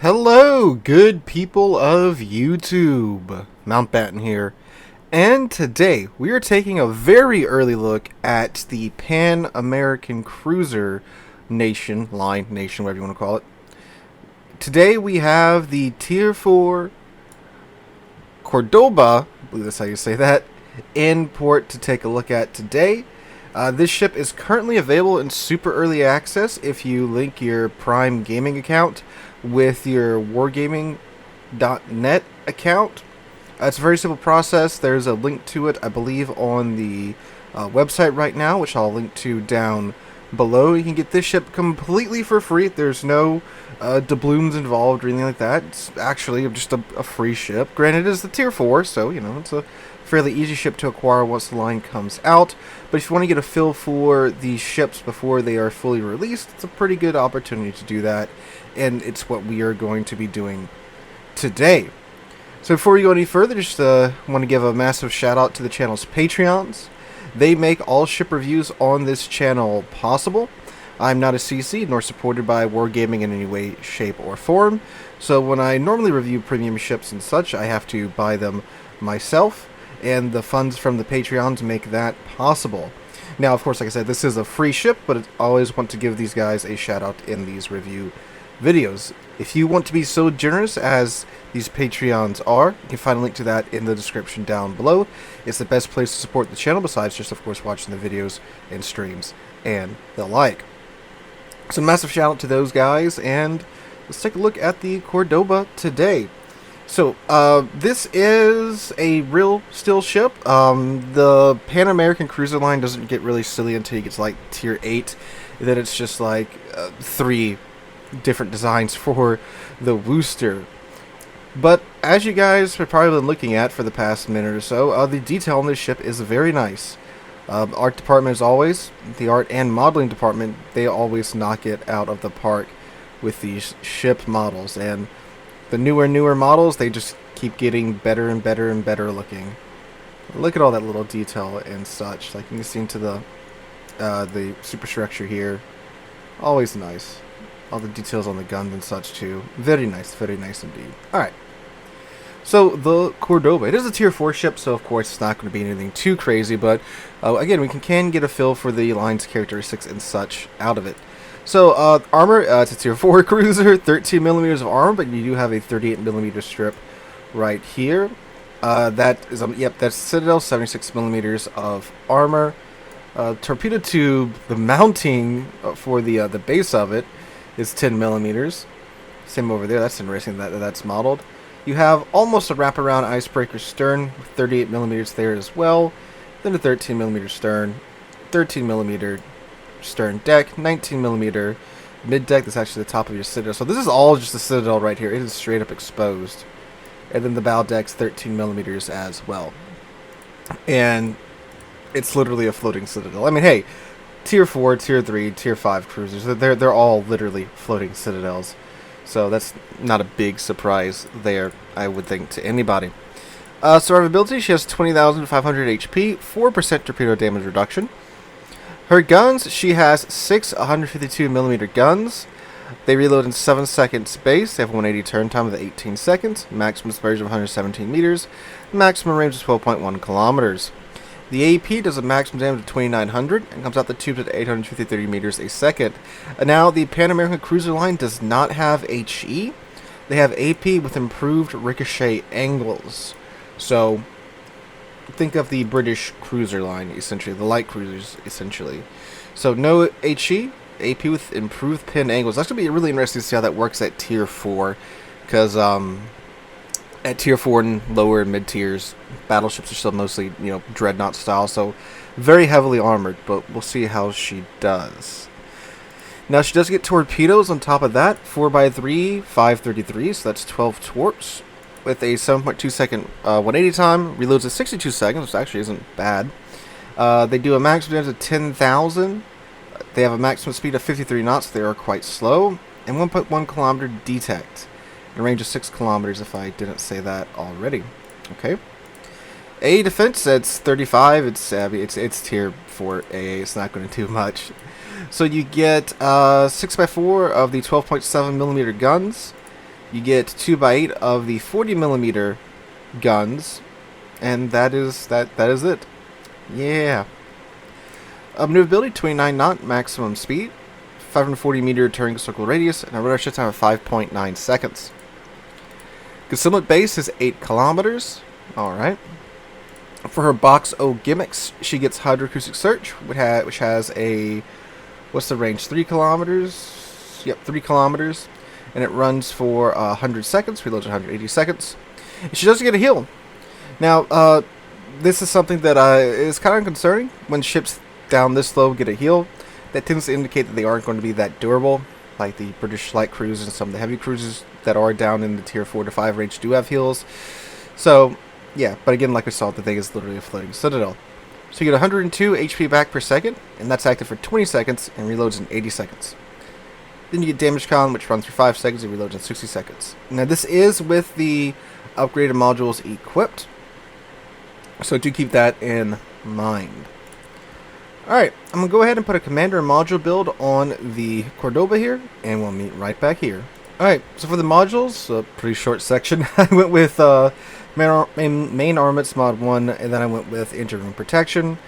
Hello, good people of YouTube. Mountbatten here. And today we are taking a very early look at the Pan American Cruiser Nation, whatever you want to call it. Today we have the Tier 4 Cordoba, I believe that's how you say that, in port to take a look at today. This ship is currently available in super early access if you link your Prime Gaming account with your wargaming.net account. It's a very simple process. There's a link to it, I believe, on the website right now, which I'll link to down below. You can get this ship completely for free. There's no doubloons involved or anything like that. It's actually just a free ship. Granted, it is the Tier 4, so, it's a fairly easy ship to acquire once the line comes out. But if you want to get a feel for these ships before they are fully released, it's a pretty good opportunity to do that. And it's what we are going to be doing today. So before we go any further, just want to give a massive shout out to the channel's Patreons. They make all ship reviews on this channel possible. I'm not a CC nor supported by Wargaming in any way, shape, or form. So when I normally review premium ships and such, I have to buy them myself. And the funds from the Patreons make that possible. Now, of course, like I said, this is a free ship, but I always want to give these guys a shout out in these review videos. If you want to be so generous as these Patreons are, you can find a link to that in the description down below. It's the best place to support the channel besides just, of course, watching the videos and streams and the like. So massive shout out to those guys, and let's take a look at the Cordoba today. So, this is a real steel ship. The Pan American Cruiser line doesn't get really silly until you get to like Tier 8. Then it's just like 3 different designs for the Wooster. But as you guys have probably been looking at for the past minute or so, the detail on this ship is very nice. Art department, as always, the art and modeling department, they always knock it out of the park with these ship models. And the newer models, they just keep getting better and better and better looking. Look at all that little detail and such. Like you can see into the superstructure here. Always nice. All the details on the guns and such too. Very nice indeed. Alright. So the Cordoba, it is a Tier 4 ship, so of course it's not going to be anything too crazy, but again, we can get a feel for the line's characteristics and such out of it. So, armor, it's a Tier 4 cruiser, 13 millimeters of armor, but you do have a 38 millimeter strip right here. That is, that's Citadel, 76 millimeters of armor. Torpedo tube, the mounting for the base of it is 10 millimeters. Same over there, that's interesting that that's modeled. You have almost a wraparound icebreaker stern, with 38 millimeters there as well. Then a 13 millimeter stern, 13 millimeter stern deck, 19 millimeter mid deck. That's actually the top of your Citadel. So this is all just the Citadel right here. It is straight up exposed. And then the bow deck's 13 millimeters as well. And it's literally a floating Citadel. I mean, hey, Tier 4, Tier 3, Tier 5 cruisers, they're all literally floating Citadels. So that's not a big surprise there, I would think, to anybody. Survivability, she has 20,500 HP, 4% torpedo damage reduction. Her guns, she has 6 152mm guns. They reload in 7 seconds base. They have 180 turn time of 18 seconds. Maximum dispersion of 117 meters. Maximum range is 12.1 kilometers. The AP does a maximum damage of 2,900 and comes out the tubes at 853 meters a second. Now, the Pan American Cruiser line does not have HE. They have AP with improved ricochet angles. So think of the British cruiser line, essentially, the light cruisers, essentially. So no HE, AP with improved pin angles. That's going to be really interesting to see how that works at Tier 4, because at Tier 4 and lower and mid tiers, battleships are still mostly, dreadnought style, so very heavily armored, but we'll see how she does. Now, she does get torpedoes on top of that, 4x3, 533, so that's 12 torps. With a 7.2 second 180 time, reloads at 62 seconds, which actually isn't bad. They do a maximum damage of 10,000. They have a maximum speed of 53 knots. They are quite slow. And 1.1 kilometer detect. And a range of 6 kilometers if I didn't say that already. Okay. A defense, it's 35. It's tier 4 AA. It's not going to do much. So you get 6x4 of the 12.7 millimeter guns. You get 2x8 of the 40mm guns, and that is it. Yeah. Maneuverability 29 knot maximum speed, 540-meter turning circle radius, and a radar shift time of 5.9 seconds. Concealment base is 8 kilometers. Alright. For her box O gimmicks, she gets hydroacoustic search, which has a, what's the range? 3 kilometers? Yep, 3 kilometers. And it runs for 100 seconds, reloads 180 seconds. And she doesn't get a heal. Now, this is something that is kind of concerning. When ships down this low get a heal, that tends to indicate that they aren't going to be that durable. Like the British light cruisers and some of the heavy cruisers that are down in the tier 4 to 5 range do have heals. So, yeah, but again, like we saw, the thing is literally a floating citadel. So you get 102 HP back per second, and that's active for 20 seconds and reloads in 80 seconds. Then you get damage con, which runs for 5 seconds and reloads in 60 seconds. Now this is with the upgraded modules equipped, so do keep that in mind. Alright, I'm going to go ahead and put a commander and module build on the Cordoba here, and we'll meet right back here. Alright, so for the modules, a pretty short section, I went with main armaments mod 1, and then I went with engine room protection.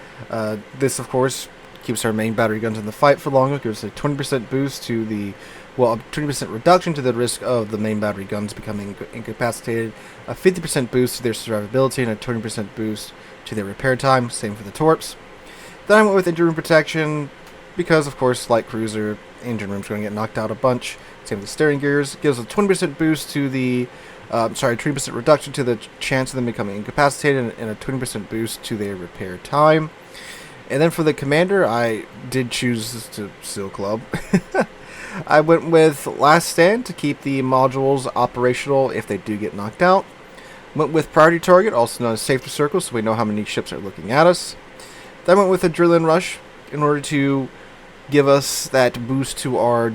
This, of course, keeps our main battery guns in the fight for longer, gives a 20% boost to the, well, a 20% reduction to the risk of the main battery guns becoming incapacitated, a 50% boost to their survivability, and a 20% boost to their repair time, same for the torps. Then I went with engine room protection, because, of course, light cruiser, engine room's going to get knocked out a bunch. Same with the steering gears. Gives a 20% boost to the, 20% reduction to the chance of them becoming incapacitated, and a 20% boost to their repair time. And then for the commander, I did choose to Seal Club. I went with Last Stand to keep the modules operational if they do get knocked out. Went with Priority Target, also known as Safety Circle, so we know how many ships are looking at us. Then I went with Adrenaline Rush in order to give us that boost to our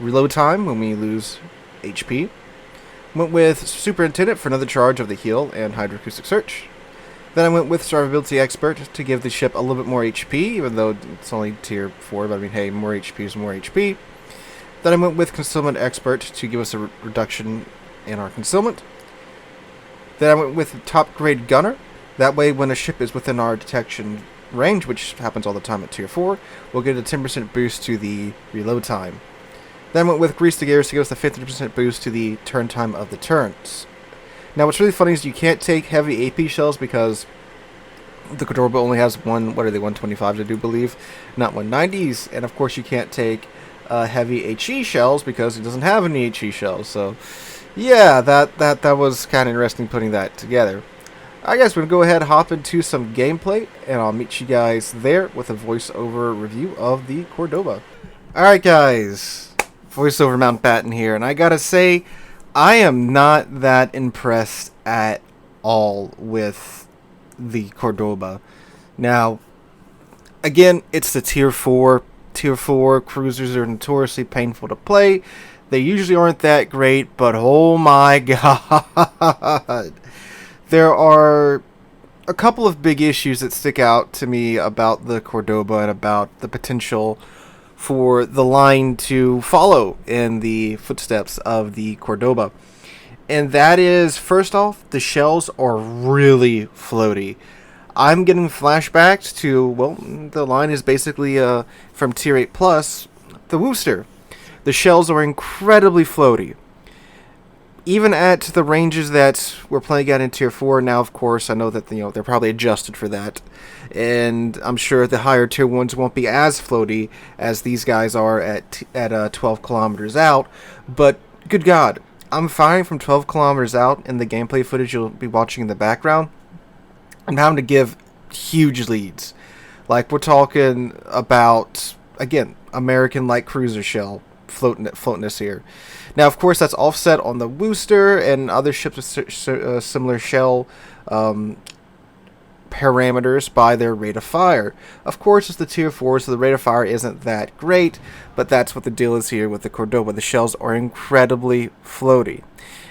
reload time when we lose HP. Went with Superintendent for another charge of the heal and hydroacoustic search. Then I went with Survivability Expert to give the ship a little bit more HP, even though it's only tier 4, but I mean, hey, more HP is more HP. Then I went with Concealment Expert to give us a reduction in our concealment. Then I went with Top Grade Gunner. That way, when a ship is within our detection range, which happens all the time at tier 4, we'll get a 10% boost to the reload time. Then I went with Grease the Gears to give us a 50% boost to the turn time of the turns. Now what's really funny is you can't take heavy AP shells because the Cordoba only has one, what are they, 125s I do believe, not 190s, and of course you can't take heavy HE shells because it doesn't have any HE shells, so yeah, that was kind of interesting putting that together. Alright guys, we're going to go ahead and hop into some gameplay, and I'll meet you guys there with a voiceover review of the Cordoba. Alright guys, voiceover Mountbatten here, and I gotta say, I am not that impressed at all with the Cordoba. Now, again, it's the tier 4. Tier 4 cruisers are notoriously painful to play. They usually aren't that great, but oh my god. There are a couple of big issues that stick out to me about the Cordoba and about the potential for the line to follow in the footsteps of the Cordoba. And that is, first off, the shells are really floaty. I'm getting flashbacks to, well, the line is basically from Tier 8 Plus, the Worcester. The shells are incredibly floaty. Even at the ranges that we're playing at in Tier 4, now of course I know that they're probably adjusted for that. And I'm sure the higher Tier 1s won't be as floaty as these guys are at 12 kilometers out. But, good God, I'm firing from 12 kilometers out, and the gameplay footage you'll be watching in the background, I'm having to give huge leads. Like, we're talking about, again, American light cruiser shell floatness here. Now, of course, that's offset on the Worcester and other ships with similar shell parameters by their rate of fire. Of course, it's the tier 4, so the rate of fire isn't that great, but that's what the deal is here with the Cordoba. The shells are incredibly floaty.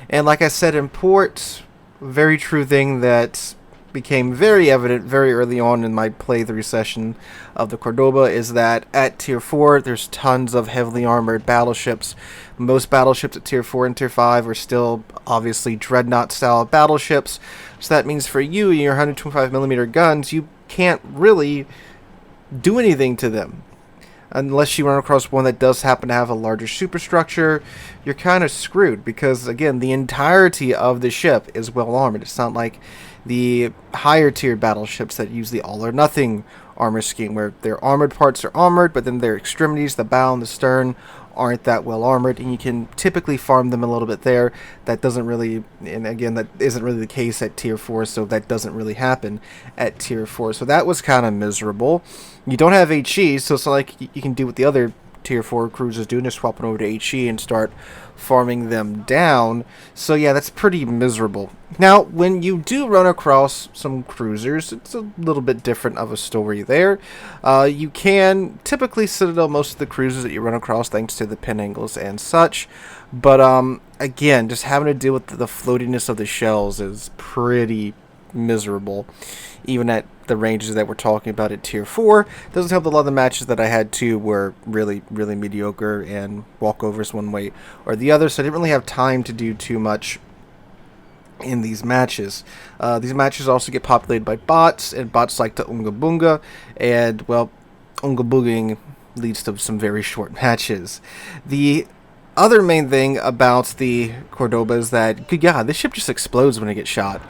And like I said in port, very true thing that became very evident very early on in my playthrough session of the Cordoba is that at Tier 4, there's tons of heavily armored battleships. Most battleships at Tier 4 and Tier 5 are still obviously Dreadnought-style battleships, so that means for you and your 125mm guns, you can't really do anything to them. Unless you run across one that does happen to have a larger superstructure, you're kind of screwed because, again, the entirety of the ship is well armored. It's not like the higher tier battleships that use the all or nothing armor scheme, where their armored parts are armored, but then their extremities, the bow and the stern, aren't that well armored, and you can typically farm them a little bit there. That doesn't really, and again, that isn't really the case at Tier 4, so that doesn't really happen at Tier 4. So that was kind of miserable. You don't have HE, so it's not like you can do what the other Tier 4 cruisers do and just swap them over to HE and start farming them down. So yeah, that's pretty miserable. Now, when you do run across some cruisers, it's a little bit different of a story there. You can typically citadel most of the cruisers that you run across thanks to the pin angles and such. But again, just having to deal with the floatiness of the shells is pretty miserable. Even at the ranges that we're talking about at Tier 4, doesn't help. A lot of the matches that I had too were really, really mediocre and walkovers one way or the other, so I didn't really have time to do too much in these matches. These matches also get populated by bots, and bots like to Unga Bunga, and, well, Unga Booging leads to some very short matches. The other main thing about the Cordoba is that, good God, this ship just explodes when it gets shot.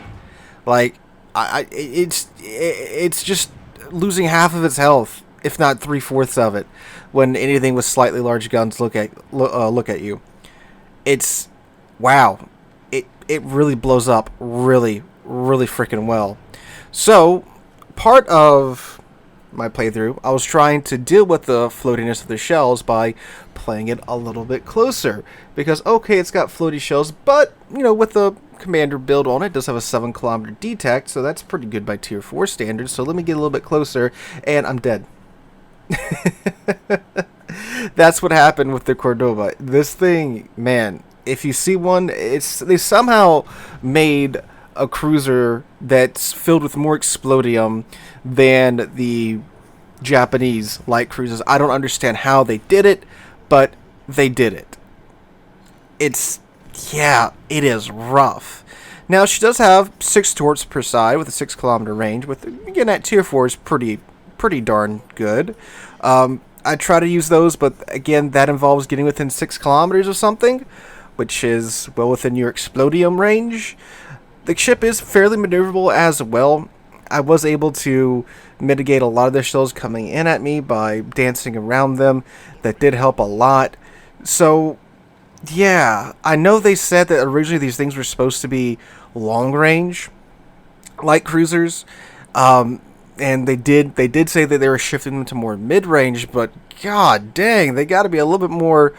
Like, it's just losing half of its health, if not 3/4 of it, when anything with slightly large guns look at you. It's wow, it really blows up really freaking well. So part of my playthrough, I was trying to deal with the floatiness of the shells by playing it a little bit closer, because okay, it's got floaty shells, but you know, with the commander build on it, does have a 7-kilometer detect, so that's pretty good by Tier 4 standards. So let me get a little bit closer, and I'm dead. That's what happened with the Cordoba. This thing, man, if you see one, they somehow made a cruiser that's filled with more explodium than the Japanese light cruisers. I don't understand how they did it, but they did it. Yeah, it is rough. Now, she does have 6 turrets per side with a 6-kilometer range, with, again, at Tier 4 is pretty darn good. I try to use those, but again, that involves getting within 6 kilometers of something, which is well within your explodium range. The ship is fairly maneuverable as well. I was able to mitigate a lot of their shells coming in at me by dancing around them. That did help a lot. So yeah, I know they said that originally these things were supposed to be long-range light cruisers, and they did say that they were shifting them to more mid-range, but god dang, they got to be a little bit more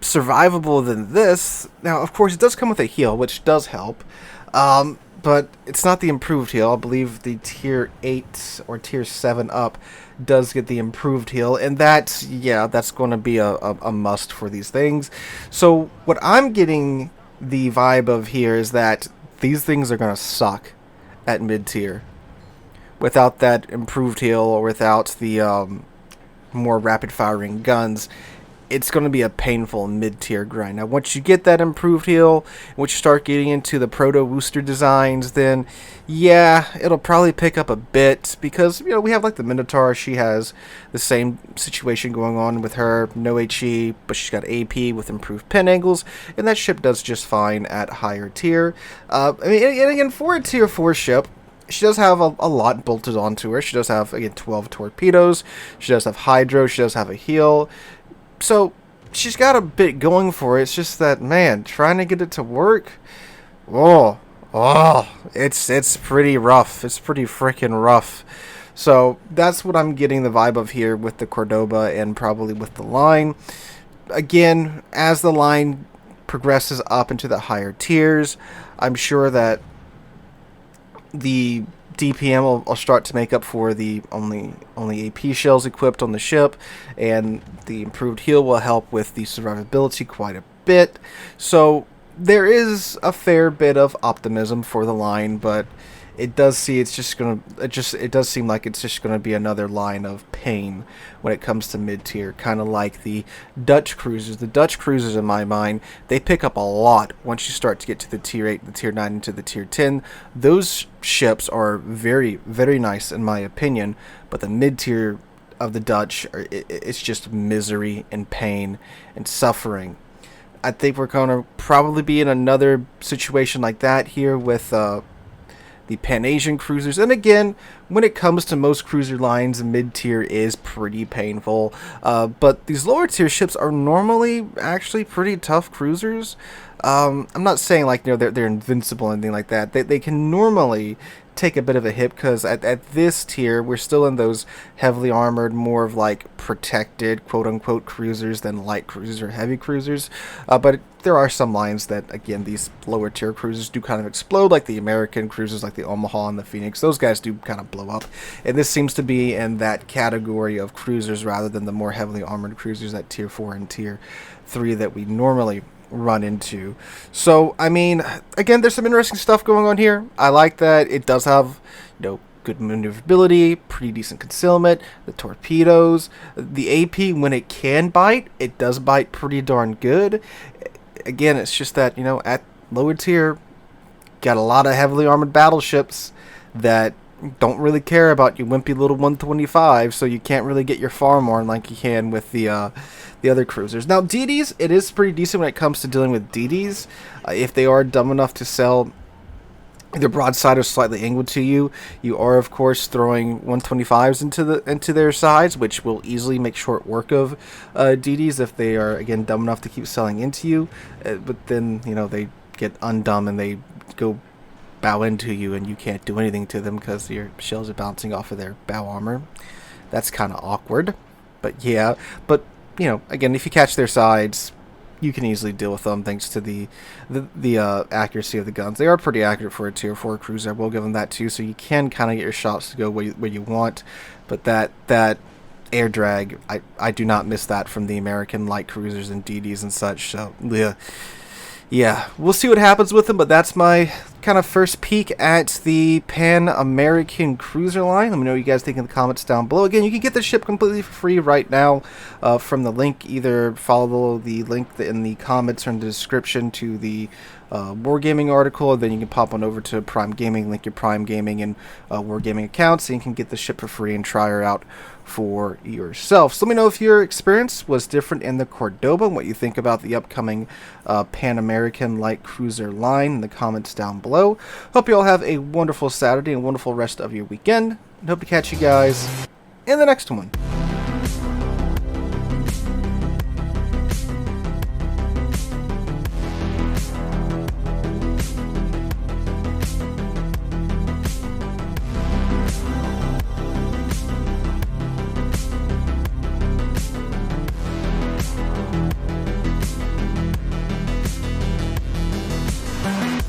survivable than this. Now, of course, it does come with a heal, which does help, but it's not the improved heal. I believe the Tier 8 or Tier 7 up does get the improved heal, and that's going to be a must for these things. So what I'm getting the vibe of here is that these things are going to suck at mid-tier without that improved heal, or without the more rapid-firing guns. It's going to be a painful mid-tier grind. Now, once you get that improved heal, once you start getting into the proto-booster designs, then, yeah, it'll probably pick up a bit, because, you know, we have, like, the Minotaur. She has the same situation going on with her. No HE, but she's got AP with improved pin angles, and that ship does just fine at higher tier. I mean, and again, for a Tier 4 ship, she does have a lot bolted onto her. She does have, again, 12 torpedoes. She does have hydro. She does have a heal. So, she's got a bit going for it. It's just that, man, trying to get it to work, it's pretty rough. It's pretty freaking rough. So, that's what I'm getting the vibe of here with the Cordoba, and probably with the line. Again, as the line progresses up into the higher tiers, I'm sure that the DPM will start to make up for the only AP shells equipped on the ship, and the improved heal will help with the survivability quite a bit. So there is a fair bit of optimism for the line, but it does seem like it's just gonna be another line of pain when it comes to mid-tier, kind of like the Dutch cruisers. The Dutch cruisers, in my mind, they pick up a lot once you start to get to the tier 8, the tier 9, into the tier 10. Those ships are very, very nice in my opinion, but the mid-tier of the Dutch, it's just misery and pain and suffering. I think we're going to probably be in another situation like that here with the Pan-Asian cruisers. And again, when it comes to most cruiser lines, the mid-tier is pretty painful. But these lower-tier ships are normally actually pretty tough cruisers. I'm not saying like they're invincible or anything like that. They can normally take a bit of a hit because at this tier we're still in those heavily armored, more of like protected quote-unquote cruisers than light cruisers or heavy cruisers. But there are some lines that, again, these lower tier cruisers do kind of explode, like the American cruisers like the Omaha and the Phoenix. Those guys do kind of blow up, and this seems to be in that category of cruisers rather than the more heavily armored cruisers at tier 4 and tier 3 that we normally run into. So I mean, again, there's some interesting stuff going on here. I like that it does have, good maneuverability, pretty decent concealment, the torpedoes, the AP, when it can bite, it does bite pretty darn good. Again, it's just that, at lower tier, got a lot of heavily armored battleships that don't really care about your wimpy little 125, so you can't really get your farm on like you can with the other cruisers. Now, DDs, it is pretty decent when it comes to dealing with DDs. If they are dumb enough to sell either broadside or slightly angled to you, you are of course throwing 125s into their sides, which will easily make short work of DDs if they are, again, dumb enough to keep selling into you. But then they get undumb and they go bow into you, and you can't do anything to them because your shells are bouncing off of their bow armor. That's kind of awkward. But yeah, again, if you catch their sides, you can easily deal with them thanks to the accuracy of the guns. They are pretty accurate for a tier 4 cruiser. I will give them that too, so you can kind of get your shots to go where you want. But that air drag, I do not miss that from the American light cruisers and DDs and such. So yeah, we'll see what happens with them, but that's my kind of first peek at the Pan-American cruiser line. Let me know what you guys think in the comments down below. Again, you can get the ship completely for free right now from the link. Either follow the link in the comments or in the description to the Wargaming article, or then you can pop on over to Prime Gaming, link your Prime Gaming and Wargaming accounts, and you can get the ship for free and try her out for yourself. So let me know if your experience was different in the Cordoba and what you think about the upcoming Pan-American light cruiser line in the comments down below. Hope you all have a wonderful Saturday and wonderful rest of your weekend, and hope to catch you guys in the next one.